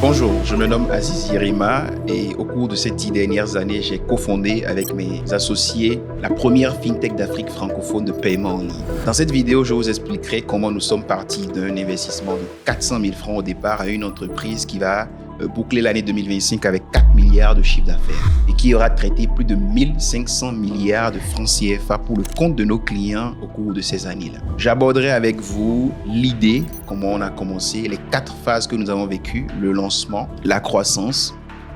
Bonjour, je me nomme Aziz Yerima et au cours de ces 10 dernières années, j'ai cofondé avec mes associés la première fintech d'Afrique francophone de paiement en ligne. Dans cette vidéo, je vous expliquerai comment nous sommes partis d'un investissement de 400 000 francs au départ à une entreprise qui va boucler l'année 2025 avec 4 milliards de chiffre d'affaires et qui aura traité plus de 1500 milliards de francs CFA pour le compte de nos clients au cours de ces années-là. J'aborderai avec vous l'idée, comment on a commencé, les 4 phases que nous avons vécues, le lancement, la croissance,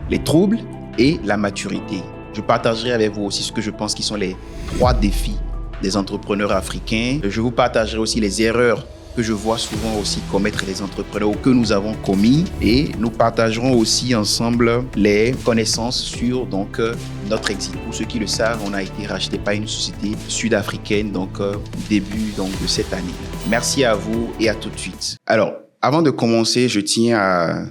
les troubles et la maturité. Je partagerai avec vous aussi ce que je pense qui sont les 3 défis des entrepreneurs africains. Je vous partagerai aussi les erreurs que je vois souvent aussi commettre les entrepreneurs ou que nous avons commis, et nous partagerons aussi ensemble les connaissances sur notre exit. Pour ceux qui le savent, on a été racheté par une société sud-africaine début de cette année. Merci à vous et à tout de suite. Alors, avant de commencer, je tiens à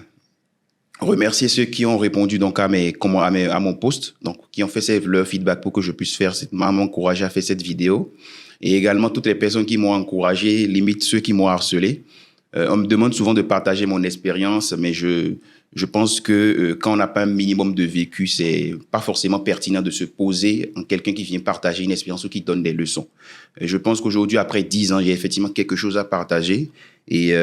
remercier ceux qui ont répondu à mon post, qui ont fait leur feedback pour que je puisse m'encourager à faire cette vidéo. Et également toutes les personnes qui m'ont encouragé, limite ceux qui m'ont harcelé. On me demande souvent de partager mon expérience, mais je pense que quand on n'a pas un minimum de vécu, c'est pas forcément pertinent de se poser en quelqu'un qui vient partager une expérience ou qui donne des leçons. Je pense qu'aujourd'hui, après 10 ans, j'ai effectivement quelque chose à partager. Et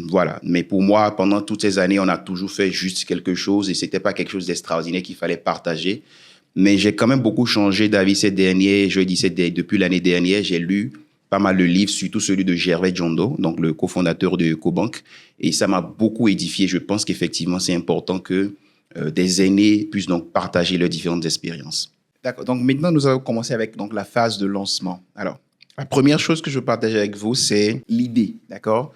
voilà. Mais pour moi, pendant toutes ces années, on a toujours fait juste quelque chose et c'était pas quelque chose d'extraordinaire qu'il fallait partager. Mais j'ai quand même beaucoup changé d'avis depuis l'année dernière. J'ai lu pas mal de livres, surtout celui de Gervais Djondo, donc le cofondateur de Ecobank. Et ça m'a beaucoup édifié. Je pense qu'effectivement, c'est important que des aînés puissent donc partager leurs différentes expériences. D'accord. Donc maintenant, nous allons commencer avec la phase de lancement. Alors, la première chose que je partage avec vous, c'est l'idée. D'accord.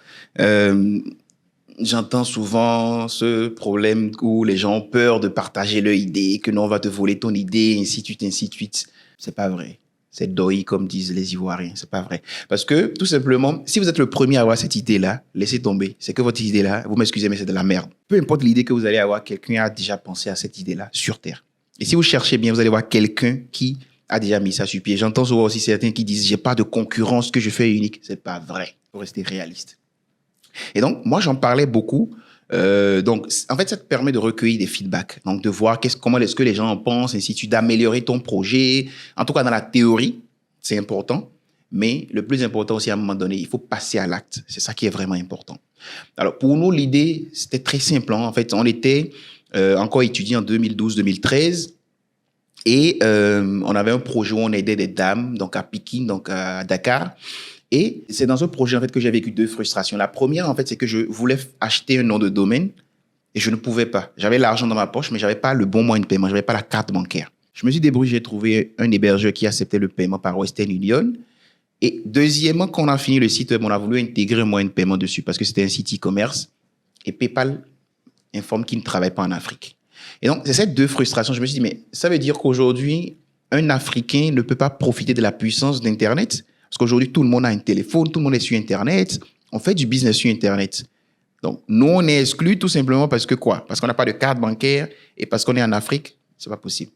J'entends souvent ce problème où les gens ont peur de partager leur idée, que non, on va te voler ton idée, ainsi de suite, ainsi de suite. C'est pas vrai. C'est doi, comme disent les Ivoiriens. C'est pas vrai. Parce que, tout simplement, si vous êtes le premier à avoir cette idée-là, laissez tomber. C'est que votre idée-là, vous m'excusez, mais c'est de la merde. Peu importe l'idée que vous allez avoir, quelqu'un a déjà pensé à cette idée-là sur Terre. Et si vous cherchez bien, vous allez voir quelqu'un qui a déjà mis ça sur pied. J'entends souvent aussi certains qui disent, j'ai pas de concurrence, ce que je fais est unique. C'est pas vrai. Faut rester réaliste. Et donc, moi, j'en parlais beaucoup. En fait, ça te permet de recueillir des feedbacks, donc de voir comment est-ce que les gens en pensent, ainsi de suite, d'améliorer ton projet. En tout cas, dans la théorie, c'est important. Mais le plus important aussi, à un moment donné, il faut passer à l'acte. C'est ça qui est vraiment important. Alors, pour nous, l'idée, c'était très simple. En fait, on était encore étudiants en 2012-2013. Et on avait un projet où on aidait des dames, à Pikine, à Dakar. Et c'est dans ce projet, en fait, que j'ai vécu 2 frustrations. La première, en fait, c'est que je voulais acheter un nom de domaine et je ne pouvais pas. J'avais l'argent dans ma poche, mais je n'avais pas le bon moyen de paiement. Je n'avais pas la carte bancaire. Je me suis débrouillé, j'ai trouvé un hébergeur qui acceptait le paiement par Western Union. Et deuxièmement, quand on a fini le site web, on a voulu intégrer un moyen de paiement dessus parce que c'était un site e-commerce. Et PayPal informe qu'il ne travaille pas en Afrique. Et donc, c'est ces 2 frustrations. Je me suis dit, mais ça veut dire qu'aujourd'hui, un Africain ne peut pas profiter de la puissance d'Internet. Parce qu'aujourd'hui, tout le monde a un téléphone, tout le monde est sur Internet. On fait du business sur Internet. Donc, nous, on est exclus tout simplement parce que quoi? Parce qu'on n'a pas de carte bancaire et parce qu'on est en Afrique, c'est pas possible.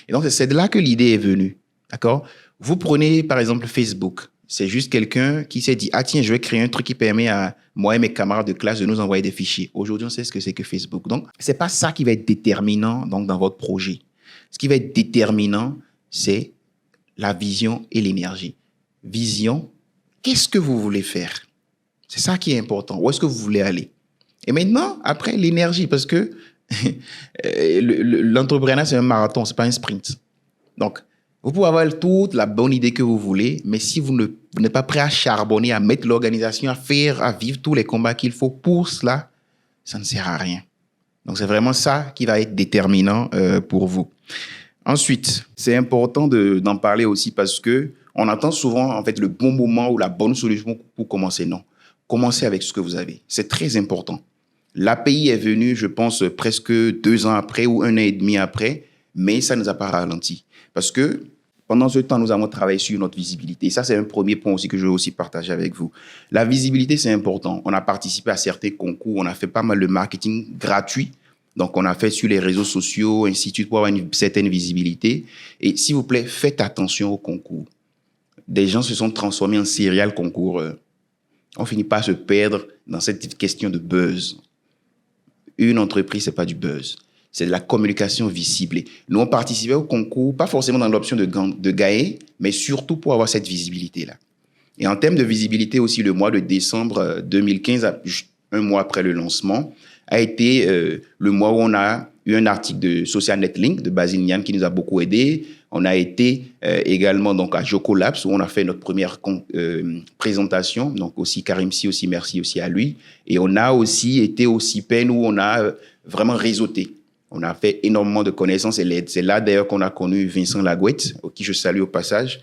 Et donc, c'est de là que l'idée est venue. D'accord? Vous prenez, par exemple, Facebook. C'est juste quelqu'un qui s'est dit, ah tiens, je vais créer un truc qui permet à moi et mes camarades de classe de nous envoyer des fichiers. Aujourd'hui, on sait ce que c'est que Facebook. Donc, c'est pas ça qui va être déterminant dans votre projet. Ce qui va être déterminant, c'est la vision et l'énergie. Vision, qu'est-ce que vous voulez faire? C'est ça qui est important. Où est-ce que vous voulez aller? Et maintenant, après, l'énergie, parce que l'entrepreneuriat, c'est un marathon, c'est pas un sprint. Donc, vous pouvez avoir toute la bonne idée que vous voulez, mais si vous n'êtes pas prêt à charbonner, à mettre l'organisation, à vivre tous les combats qu'il faut pour cela, ça ne sert à rien. Donc, c'est vraiment ça qui va être déterminant pour vous. Ensuite, c'est important d'en parler aussi parce que on attend souvent, en fait, le bon moment ou la bonne solution pour commencer. Non. Commencez avec ce que vous avez. C'est très important. L'API est venue, je pense, presque 2 ans après ou 1 an et demi après, mais ça ne nous a pas ralenti. Parce que pendant ce temps, nous avons travaillé sur notre visibilité. Et ça, c'est un premier point aussi que je veux aussi partager avec vous. La visibilité, c'est important. On a participé à certains concours, on a fait pas mal de marketing gratuit. Donc, on a fait sur les réseaux sociaux, ainsi de suite, pour avoir une certaine visibilité. Et s'il vous plaît, faites attention aux concours. Des gens se sont transformés en serial concoureurs. On finit par se perdre dans cette question de buzz. Une entreprise, c'est pas du buzz. C'est de la communication visible. Et nous, on participait au concours, pas forcément dans l'option de gagner, mais surtout pour avoir cette visibilité-là. Et en termes de visibilité aussi, le mois de décembre 2015, un mois après le lancement, a été le mois où on a eu un article de Social Net Link de Basile Niane qui nous a beaucoup aidé. On a été également donc à Joko Labs où on a fait notre première présentation. Donc aussi Karim Si, aussi merci aussi à lui. Et on a aussi été au CIPEN où on a vraiment réseauté. On a fait énormément de connaissances et c'est là d'ailleurs qu'on a connu Vincent Lagouette, qui je salue au passage,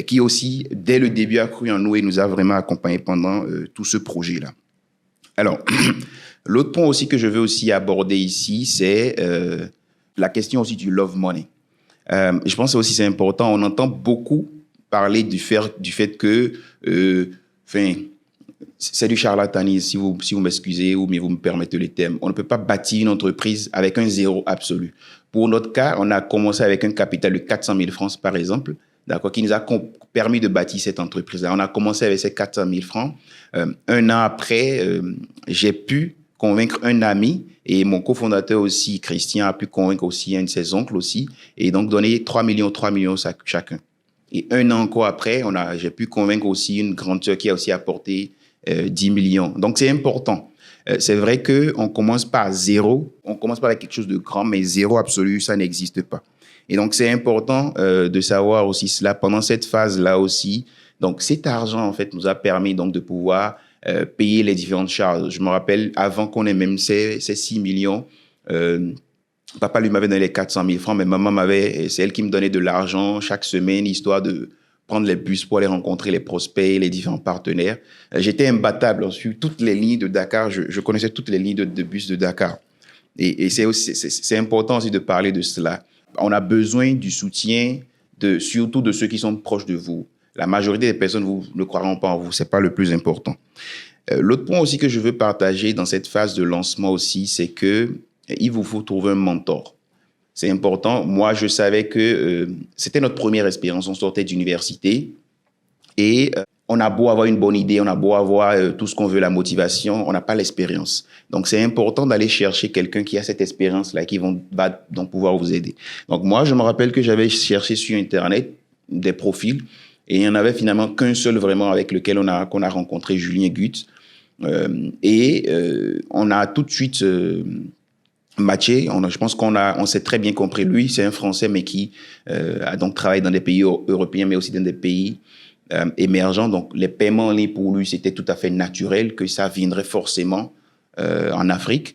qui aussi, dès le début, a cru en nous et nous a vraiment accompagnés pendant tout ce projet-là. Alors, l'autre point aussi que je veux aussi aborder ici, c'est la question aussi du love money. Je pense aussi c'est important. On entend beaucoup parler du fait que, c'est du charlatanisme, si vous m'excusez ou bien vous me permettez les termes. On ne peut pas bâtir une entreprise avec un zéro absolu. Pour notre cas, on a commencé avec un capital de 400 000 francs, par exemple, d'accord, qui nous a permis de bâtir cette entreprise-là. On a commencé avec ces 400 000 francs. Un an après, j'ai pu convaincre un ami et mon cofondateur aussi, Christian, a pu convaincre aussi un de ses oncles aussi et donc donner 3 millions chacun. Et un an encore après, j'ai pu convaincre aussi une grande sœur qui a aussi apporté 10 millions. Donc, c'est important. C'est vrai qu'on commence pas à zéro, on commence pas avec quelque chose de grand, mais zéro absolu, ça n'existe pas. Et donc, c'est important de savoir aussi cela pendant cette phase-là aussi. Donc, cet argent, en fait, nous a permis donc de pouvoir payer les différentes charges. Je me rappelle, avant qu'on ait même ces 6 millions, papa lui m'avait donné les 400 000 francs, mais maman c'est elle qui me donnait de l'argent chaque semaine, histoire de prendre les bus pour aller rencontrer les prospects, les différents partenaires. J'étais imbattable sur toutes les lignes de Dakar. Je connaissais toutes les lignes de bus de Dakar. Et c'est important aussi de parler de cela. On a besoin du soutien, surtout de ceux qui sont proches de vous. La majorité des personnes vous ne croiront pas en vous. C'est pas le plus important. L'autre point aussi que je veux partager dans cette phase de lancement aussi, c'est que il vous faut trouver un mentor. C'est important. Moi, je savais que c'était notre première expérience. On sortait d'université et on a beau avoir une bonne idée, on a beau avoir tout ce qu'on veut, la motivation, on n'a pas l'expérience. Donc, c'est important d'aller chercher quelqu'un qui a cette expérience-là, qui va donc pouvoir vous aider. Donc, moi, je me rappelle que j'avais cherché sur Internet des profils et il n'y en avait finalement qu'un seul vraiment avec lequel qu'on a rencontré, Julien Gut. On a tout de suite matché. Je pense on s'est très bien compris. Lui, c'est un Français, mais qui a donc travaillé dans des pays européens, mais aussi dans des pays émergents. Donc, les paiements en ligne pour lui, c'était tout à fait naturel que ça viendrait forcément en Afrique.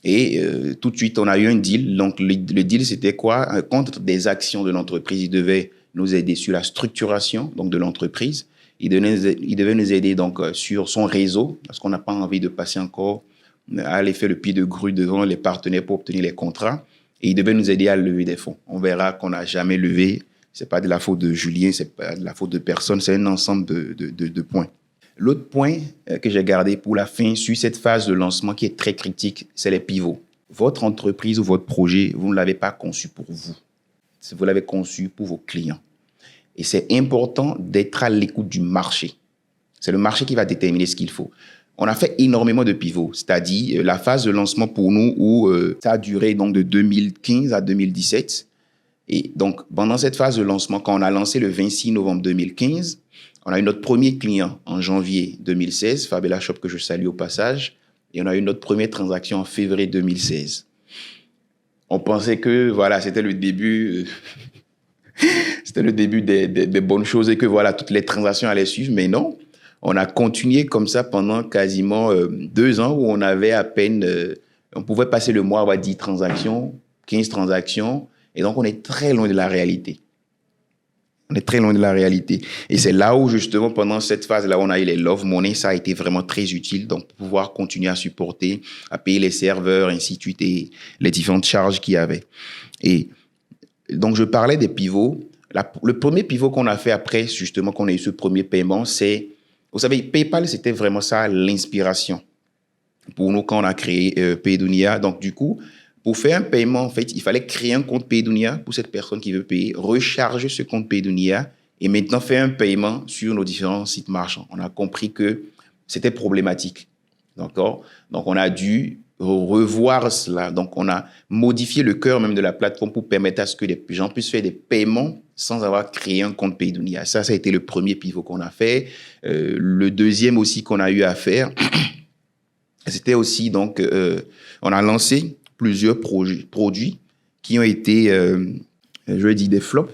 Et tout de suite, on a eu un deal. Donc, le deal, c'était quoi? Contre des actions de l'entreprise, il devait nous aider sur la structuration donc de l'entreprise. Il devait nous aider donc sur son réseau, parce qu'on n'a pas envie de passer encore à aller faire le pied de grue devant les partenaires pour obtenir les contrats. Et il devait nous aider à lever des fonds. On verra qu'on n'a jamais levé. Ce n'est pas de la faute de Julien, ce n'est pas de la faute de personne, c'est un ensemble de points. L'autre point que j'ai gardé pour la fin sur cette phase de lancement qui est très critique, c'est les pivots. Votre entreprise ou votre projet, vous ne l'avez pas conçu pour vous. Vous l'avez conçu pour vos clients. Et c'est important d'être à l'écoute du marché. C'est le marché qui va déterminer ce qu'il faut. On a fait énormément de pivots, c'est-à-dire la phase de lancement pour nous où ça a duré donc de 2015 à 2017. Et donc, pendant cette phase de lancement, quand on a lancé le 26 novembre 2015, on a eu notre premier client en janvier 2016, Fabella Shop que je salue au passage, et on a eu notre première transaction en février 2016. On pensait que voilà, c'était le début, des bonnes choses et que voilà, toutes les transactions allaient suivre, mais non. On a continué comme ça pendant quasiment 2 ans où on avait à peine, on pouvait passer le mois à 10 transactions, 15 transactions, et donc on est très loin de la réalité. On est très loin de la réalité. Et c'est là où justement pendant cette phase-là, on a eu les Love Money, ça a été vraiment très utile, donc pour pouvoir continuer à supporter, à payer les serveurs, ainsi de suite, et les différentes charges qu'il y avait. Et donc je parlais des pivots. Le premier pivot qu'on a fait après, justement, qu'on a eu ce premier paiement, c'est, vous savez, PayPal, c'était vraiment ça, l'inspiration. Pour nous, quand on a créé Paydounia, donc du coup, pour faire un paiement, en fait, il fallait créer un compte Paydounia pour cette personne qui veut payer, recharger ce compte Paydounia et maintenant faire un paiement sur nos différents sites marchands. On a compris que c'était problématique. D'accord? Donc, on a dû revoir cela. Donc, on a modifié le cœur même de la plateforme pour permettre à ce que les gens puissent faire des paiements sans avoir créé un compte Paydunia. Ça a été le premier pivot qu'on a fait. Le deuxième aussi qu'on a eu à faire, c'était aussi, donc, on a lancé plusieurs produits qui ont été, je dis des flops,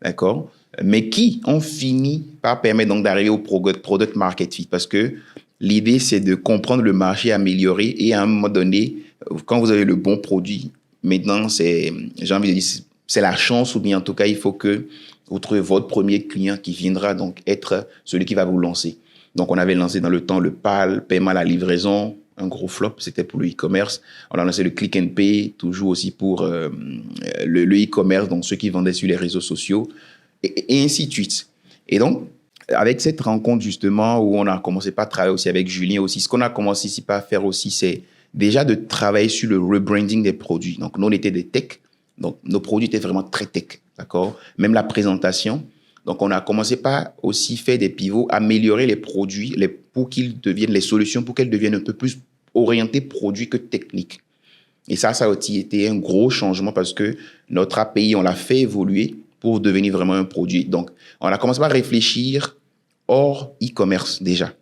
d'accord, mais qui ont fini par permettre donc d'arriver au product market fit. Parce que l'idée, c'est de comprendre le marché, améliorer, et à un moment donné, quand vous avez le bon produit, maintenant, j'ai envie de dire, c'est la chance, ou bien en tout cas, il faut que vous trouviez votre premier client qui viendra donc être celui qui va vous lancer. Donc, on avait lancé dans le temps le PAL, paiement à la livraison, un gros flop, c'était pour le e-commerce. On a lancé le Click and Pay, toujours aussi pour le e-commerce, donc ceux qui vendaient sur les réseaux sociaux, et ainsi de suite. Et donc, avec cette rencontre justement où on a commencé par travailler aussi avec Julien aussi, ce qu'on a commencé ici par faire aussi, c'est déjà de travailler sur le rebranding des produits. Donc, nous, on était des tech, donc nos produits étaient vraiment très tech, d'accord? Même la présentation. Donc, on a commencé par aussi faire des pivots, améliorer les produits pour qu'ils deviennent les solutions, pour qu'elles deviennent un peu plus orientées produits que techniques. Et ça a aussi été un gros changement parce que notre API, on l'a fait évoluer pour devenir vraiment un produit. Donc, on a commencé par réfléchir hors e-commerce déjà.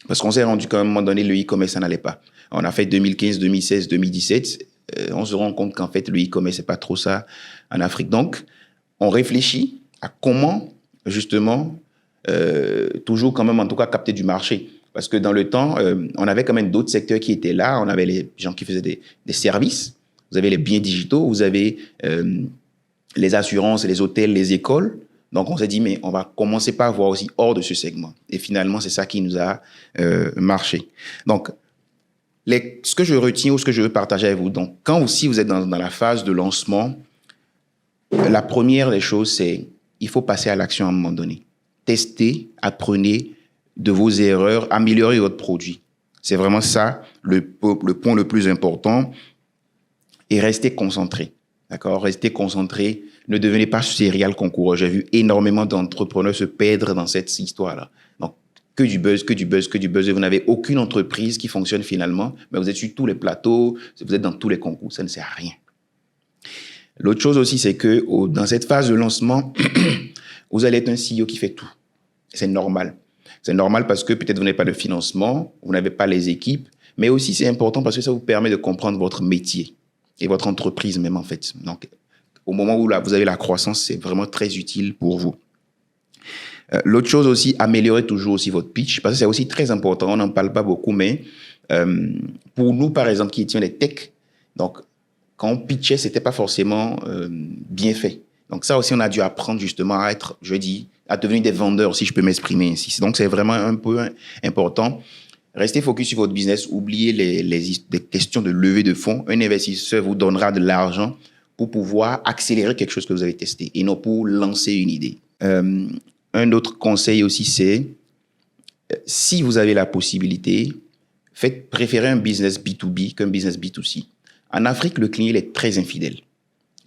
Parce qu'on s'est rendu qu'à un moment donné, le e-commerce, ça n'allait pas. On a fait 2015, 2016, 2017. On se rend compte qu'en fait, le e-commerce, c'est pas trop ça en Afrique. Donc, on réfléchit à comment, justement, toujours quand même, en tout cas, capter du marché. Parce que dans le temps, on avait quand même d'autres secteurs qui étaient là. On avait les gens qui faisaient des services. Vous avez les biens digitaux. Vous avez les assurances, les hôtels, les écoles. Donc, on s'est dit, mais on va commencer par voir aussi hors de ce segment. Et finalement, c'est ça qui nous a marché. Donc, ce que je retiens ou ce que je veux partager avec vous, donc, quand aussi vous êtes dans la phase de lancement, la première des choses, c'est il faut passer à l'action à un moment donné. Testez, apprenez de vos erreurs, améliorez votre produit. C'est vraiment ça le point le plus important. Et restez concentré. D'accord? Restez concentré. Ne devenez pas serial concoureur. J'ai vu énormément d'entrepreneurs se perdre dans cette histoire-là. Donc, que du buzz, que du buzz, que du buzz. Et vous n'avez aucune entreprise qui fonctionne finalement, mais vous êtes sur tous les plateaux, vous êtes dans tous les concours. Ça ne sert à rien. L'autre chose aussi, c'est que dans cette phase de lancement, vous allez être un CEO qui fait tout. C'est normal. C'est normal parce que peut-être vous n'avez pas de financement, vous n'avez pas les équipes, mais aussi c'est important parce que ça vous permet de comprendre votre métier et votre entreprise même en fait. Donc, au moment où vous avez la croissance, c'est vraiment très utile pour vous. L'autre chose aussi, améliorez toujours aussi votre pitch parce que c'est aussi très important. On n'en parle pas beaucoup, mais pour nous, par exemple, qui étions des techs, donc quand on pitchait, c'était pas forcément bien fait. Donc ça aussi, on a dû apprendre justement à être, je dis, à devenir des vendeurs, si je peux m'exprimer ainsi. Donc c'est vraiment un peu important. Restez focus sur votre business. Oubliez les questions de levée de fonds. Un investisseur vous donnera de l'argent pour pouvoir accélérer quelque chose que vous avez testé et non pour lancer une idée. Un autre conseil aussi, c'est si vous avez la possibilité, préférez un business B2B qu'un business B2C. En Afrique, le client il est très infidèle.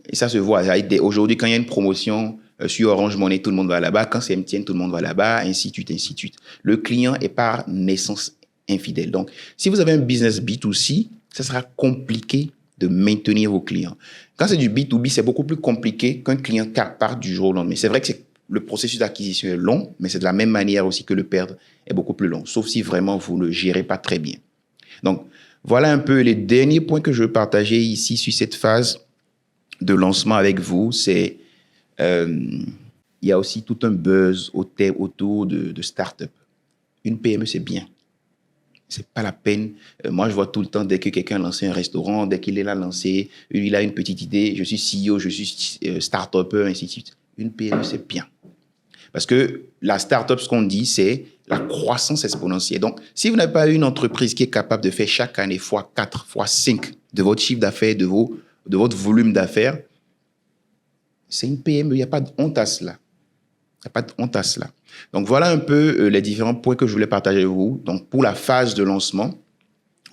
Et ça se voit. Aujourd'hui, quand il y a une promotion sur Orange Money, tout le monde va là-bas. Quand c'est MTN, tout le monde va là-bas, ainsi de suite, ainsi de suite. Le client est par naissance infidèle. Donc, si vous avez un business B2C, ça sera compliqué de maintenir vos clients. Quand c'est du B2B, c'est beaucoup plus compliqué qu'un client qui part du jour au lendemain. C'est vrai que le processus d'acquisition est long, mais c'est de la même manière aussi que le perdre est beaucoup plus long, sauf si vraiment vous ne le gérez pas très bien. Donc, voilà un peu les derniers points que je veux partager ici sur cette phase de lancement avec vous. C'est il y a aussi tout un buzz autour de start-up. Une PME, c'est bien. C'est pas la peine. Moi, je vois tout le temps, dès que quelqu'un a lancé un restaurant, dès qu'il est là lancé, il a une petite idée, je suis CEO, je suis start-upper, ainsi de suite. Une PME, c'est bien. Parce que la start-up, ce qu'on dit, c'est la croissance exponentielle. Donc, si vous n'avez pas une entreprise qui est capable de faire chaque année x4, x5 de votre chiffre d'affaires, de votre volume d'affaires, c'est une PME. Il n'y a pas de honte à cela. Il n'y a pas de honte à cela. Donc, voilà un peu les différents points que je voulais partager avec vous. Donc, pour la phase de lancement,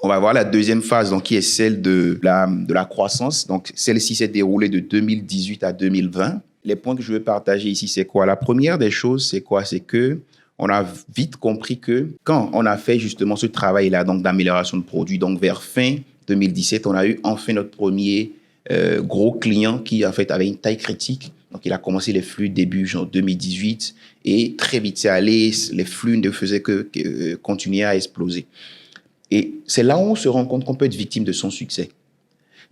on va voir la deuxième phase, donc, qui est celle de la croissance. Donc, celle-ci s'est déroulée de 2018 à 2020. Les points que je veux partager ici, c'est quoi? La première des choses, c'est quoi? C'est que on a vite compris que quand on a fait justement ce travail-là, donc d'amélioration de produits, donc vers fin 2017, on a eu enfin notre premier gros client qui, en fait, avait une taille critique. Donc, il a commencé les flux début genre 2018 et très vite, c'est allé, les flux ne faisaient que continuer à exploser. Et c'est là où on se rend compte qu'on peut être victime de son succès.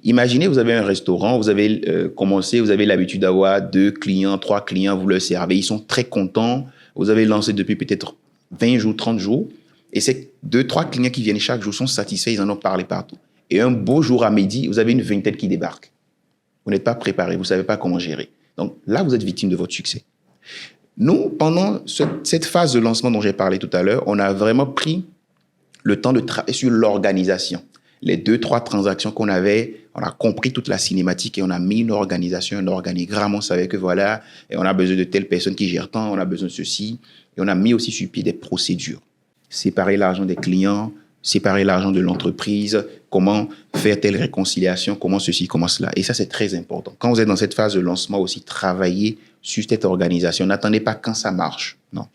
Imaginez, vous avez un restaurant, vous avez commencé, vous avez l'habitude d'avoir 2 clients, 3 clients, vous leur servez, ils sont très contents, vous avez lancé depuis peut-être 20 jours, 30 jours, et ces 2, 3 clients qui viennent chaque jour sont satisfaits, ils en ont parlé partout. Et un beau jour à midi, vous avez une vingtaine qui débarque. Vous n'êtes pas préparé, vous ne savez pas comment gérer. Donc là, vous êtes victime de votre succès. Nous, pendant cette phase de lancement dont j'ai parlé tout à l'heure, on a vraiment pris le temps de travailler sur l'organisation. Les 2, 3 transactions qu'on avait, on a compris toute la cinématique et on a mis une organisation, un organigramme. On savait que voilà, et on a besoin de telle personne qui gère tant, on a besoin de ceci. Et on a mis aussi sur pied des procédures. Séparer l'argent des clients, séparer l'argent de l'entreprise, comment faire telle réconciliation, comment ceci, comment cela. Et ça, c'est très important. Quand vous êtes dans cette phase de lancement aussi, travaillez sur cette organisation. N'attendez pas quand ça marche. Non.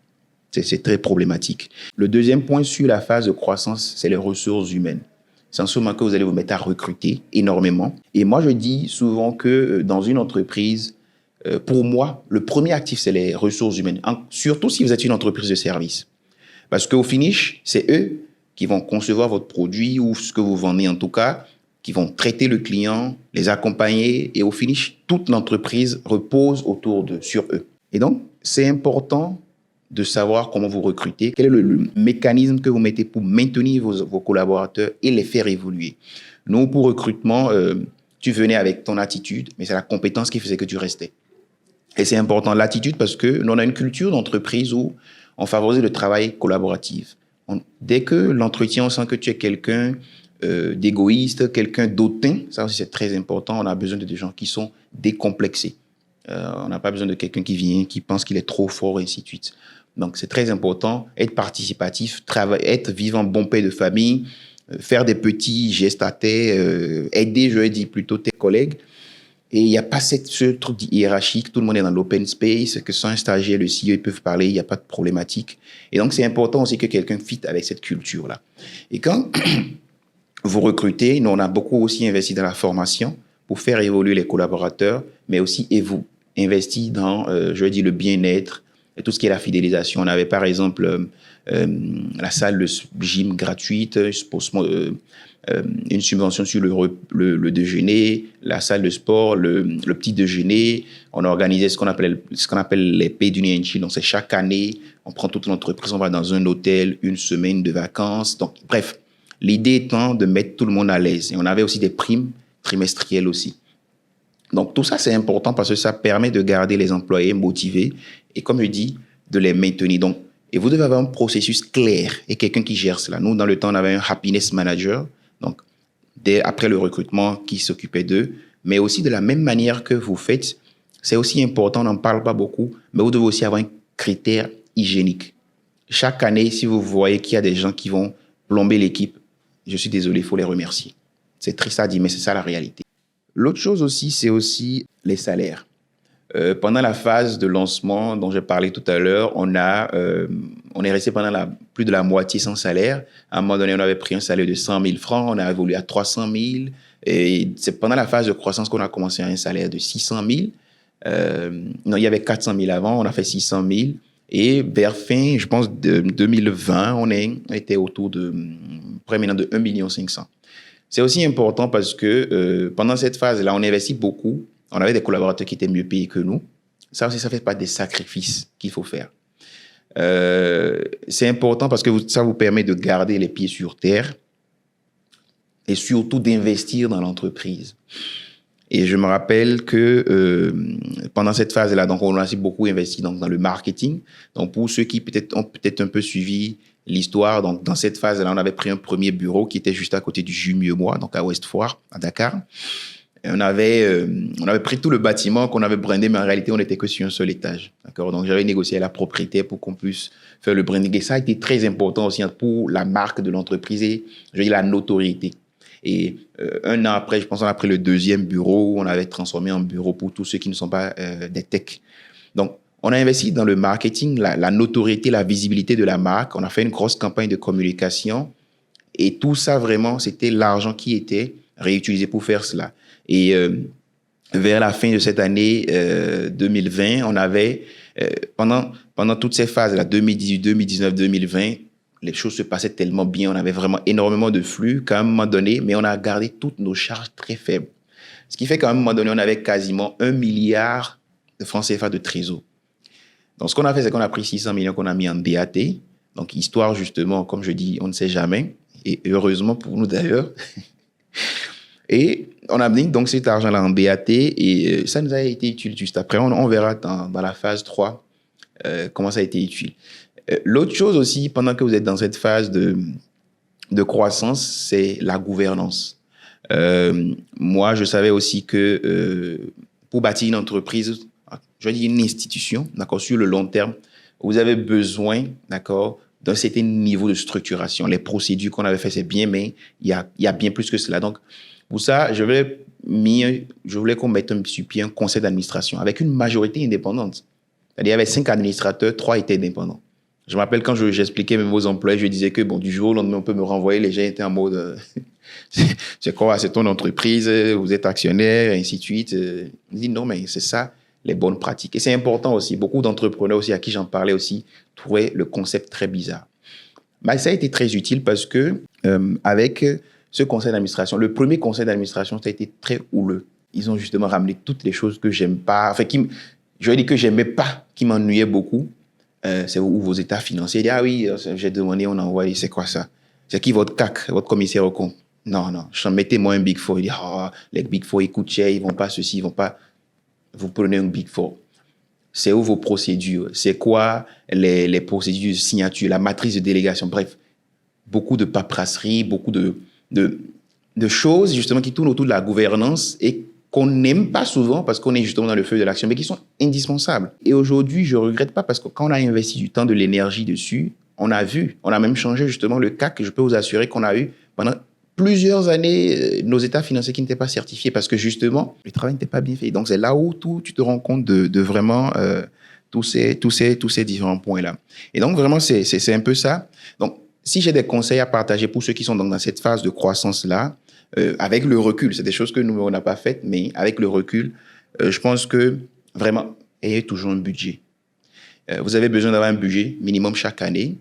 C'est très problématique. Le deuxième point sur la phase de croissance, c'est les ressources humaines. C'est en ce moment que vous allez vous mettre à recruter énormément. Et moi, je dis souvent que dans une entreprise, pour moi, le premier actif, c'est les ressources humaines. Surtout si vous êtes une entreprise de service. Parce qu'au finish, c'est eux qui vont concevoir votre produit ou ce que vous vendez en tout cas, qui vont traiter le client, les accompagner. Et au finish, toute l'entreprise repose sur eux. Et donc, c'est important de savoir comment vous recrutez, quel est le mécanisme que vous mettez pour maintenir vos collaborateurs et les faire évoluer. Nous, pour recrutement, tu venais avec ton attitude, mais c'est la compétence qui faisait que tu restais. Et c'est important, l'attitude, parce que nous, on a une culture d'entreprise où on favorise le travail collaboratif. Dès que l'entretien, on sent que tu es quelqu'un d'égoïste, quelqu'un d'autant, ça aussi c'est très important, on a besoin de des gens qui sont décomplexés. On n'a pas besoin de quelqu'un qui vient, qui pense qu'il est trop fort, et ainsi de suite. Donc, c'est très important, être participatif, être vivant, bon père de famille, faire des petits gestes à terre, aider, je dis plutôt, tes collègues. Et il n'y a pas ce truc hiérarchique, tout le monde est dans l'open space, que sans un stagiaire, le CEO, ils peuvent parler, il n'y a pas de problématique. Et donc, c'est important aussi que quelqu'un fit avec cette culture-là. Et quand vous recrutez, nous, on a beaucoup aussi investi dans la formation pour faire évoluer les collaborateurs, mais aussi investi dans, le bien-être, et tout ce qui est la fidélisation. On avait par exemple la salle de gym gratuite, une subvention sur le déjeuner, la salle de sport, le petit déjeuner. On a organisé ce qu'on appelle les Pay d'Union Chill. Donc, c'est chaque année, on prend toute l'entreprise, on va dans un hôtel, une semaine de vacances. Donc, bref, l'idée étant de mettre tout le monde à l'aise. Et on avait aussi des primes trimestrielles aussi. Donc, tout ça, c'est important parce que ça permet de garder les employés motivés et, comme je dis, de les maintenir. Donc, et vous devez avoir un processus clair et quelqu'un qui gère cela. Nous, dans le temps, on avait un happiness manager, donc, après le recrutement, qui s'occupait d'eux. Mais aussi, de la même manière que vous faites, c'est aussi important, on n'en parle pas beaucoup, mais vous devez aussi avoir un critère hygiénique. Chaque année, si vous voyez qu'il y a des gens qui vont plomber l'équipe, je suis désolé, il faut les remercier. C'est triste à dire, mais c'est ça la réalité. L'autre chose aussi, c'est aussi les salaires. Pendant la phase de lancement dont j'ai parlé tout à l'heure, on est resté pendant plus de la moitié sans salaire. À un moment donné, on avait pris un salaire de 100 000 francs, on a évolué à 300 000. Et c'est pendant la phase de croissance qu'on a commencé à un salaire de 600 000. Non, il y avait 400 000 avant, on a fait 600 000. Et vers fin, je pense, de 2020, on était autour de près maintenant de 1 500 000. C'est aussi important parce que pendant cette phase-là, on investit beaucoup. On avait des collaborateurs qui étaient mieux payés que nous. Ça aussi, ça fait pas des sacrifices qu'il faut faire. C'est important parce que ça vous permet de garder les pieds sur terre et surtout d'investir dans l'entreprise. Et je me rappelle que pendant cette phase-là, donc on a aussi beaucoup investi dans le marketing. Donc pour ceux qui ont peut-être un peu suivi l'histoire, donc dans cette phase-là, on avait pris un premier bureau qui était juste à côté du Jus Mieux Moi, donc à Ouest Foire, à Dakar. Et on avait pris tout le bâtiment qu'on avait brandé, mais en réalité, on n'était que sur un seul étage. D'accord? Donc, j'avais négocié avec la propriétaire pour qu'on puisse faire le branding. Et ça a été très important aussi pour la marque de l'entreprise et, je veux dire, la notoriété. Et un an après, je pense qu'on a pris le deuxième bureau, on avait transformé en bureau pour tous ceux qui ne sont pas des techs. Donc, on a investi dans le marketing, la notoriété, la visibilité de la marque. On a fait une grosse campagne de communication. Et tout ça, vraiment, c'était l'argent qui était réutilisé pour faire cela. Et vers la fin de cette année 2020, on avait, pendant toutes ces phases-là, 2018, 2019, 2020, les choses se passaient tellement bien, on avait vraiment énormément de flux qu'à un moment donné, mais on a gardé toutes nos charges très faibles. Ce qui fait qu'à un moment donné, on avait quasiment 1 milliard de francs CFA de trésor. Donc, ce qu'on a fait, c'est qu'on a pris 600 millions qu'on a mis en DAT. Donc, histoire, justement, comme je dis, on ne sait jamais. Et heureusement pour nous, d'ailleurs. Et on a mis donc cet argent-là en BAT et ça nous a été utile juste après. On verra dans la phase 3 comment ça a été utile. L'autre chose aussi, pendant que vous êtes dans cette phase de croissance, c'est la gouvernance. Moi, je savais aussi que pour bâtir une entreprise, je vais dire une institution, d'accord, sur le long terme, vous avez besoin, d'accord, d'un certain niveau de structuration. Les procédures qu'on avait fait, c'est bien, mais il y a bien plus que cela. Donc, pour ça, je voulais qu'on mette sur pied un conseil d'administration avec une majorité indépendante. C'est-à-dire, il y avait 5 administrateurs, 3 étaient indépendants. Je me rappelle quand j'expliquais même aux employés, je disais que bon, du jour au lendemain, on peut me renvoyer. Les gens étaient en mode c'est quoi, c'est ton entreprise, vous êtes actionnaire, et ainsi de suite. Je dis non, mais c'est ça, les bonnes pratiques. Et c'est important aussi. Beaucoup d'entrepreneurs aussi à qui j'en parlais aussi trouvaient le concept très bizarre. Mais ça a été très utile parce que avec ce conseil d'administration, le premier conseil d'administration, ça a été très houleux. Ils ont justement ramené toutes les choses que j'aime pas, enfin, je vais dire que j'aimais pas, qui m'ennuyaient beaucoup. C'est où vos états financiers. Ils disent, ah oui, j'ai demandé, on a envoyé, c'est quoi ça? C'est qui votre CAC, votre commissaire au compte? Non, mettez-moi un Big Four. Il dit, les Big Four, ils coûtent cher, ils vont pas ceci, ils vont pas. Vous prenez un Big Four. C'est où vos procédures? C'est quoi les procédures de signature, la matrice de délégation? Bref, beaucoup de paperasserie, beaucoup de choses justement qui tournent autour de la gouvernance et qu'on n'aime pas souvent parce qu'on est justement dans le feu de l'action, mais qui sont indispensables. Et aujourd'hui, je ne regrette pas parce que quand on a investi du temps, de l'énergie dessus, on a même changé justement le CAC. Je peux vous assurer qu'on a eu pendant plusieurs années nos états financiers qui n'étaient pas certifiés parce que justement, le travail n'était pas bien fait. Donc, c'est là où tu te rends compte de vraiment tous ces différents points-là. Et donc, vraiment, c'est un peu ça. Donc, si j'ai des conseils à partager pour ceux qui sont dans cette phase de croissance-là, avec le recul, c'est des choses que nous, on n'a pas faites, mais avec le recul, je pense que vraiment, ayez toujours un budget. Vous avez besoin d'avoir un budget minimum chaque année,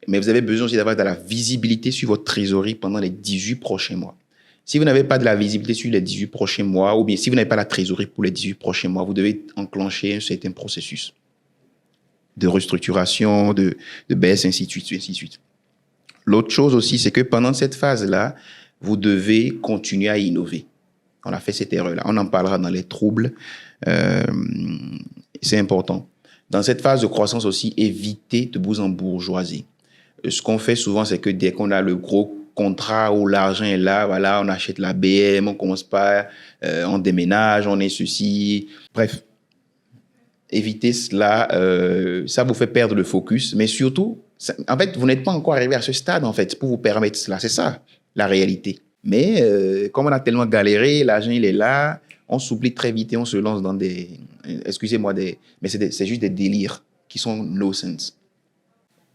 mais vous avez besoin aussi d'avoir de la visibilité sur votre trésorerie pendant les 18 prochains mois. Si vous n'avez pas de la visibilité sur les 18 prochains mois, ou bien si vous n'avez pas la trésorerie pour les 18 prochains mois, vous devez enclencher un certain processus de restructuration, de baisse, ainsi de suite, ainsi de suite. L'autre chose aussi, c'est que pendant cette phase-là, vous devez continuer à innover. On a fait cette erreur-là. On en parlera dans les troubles. C'est important. Dans cette phase de croissance aussi, évitez de vous embourgeoiser. Ce qu'on fait souvent, c'est que dès qu'on a le gros contrat où l'argent est là, voilà, on achète la BM, on commence pas, on déménage, on est ceci. Bref, évitez cela. Ça vous fait perdre le focus. Mais surtout, en fait, vous n'êtes pas encore arrivé à ce stade, en fait, pour vous permettre cela. C'est ça, la réalité. Mais comme on a tellement galéré, l'argent, il est là, on s'oublie très vite et on se lance dans excusez-moi, mais c'est juste des délires qui sont no sense.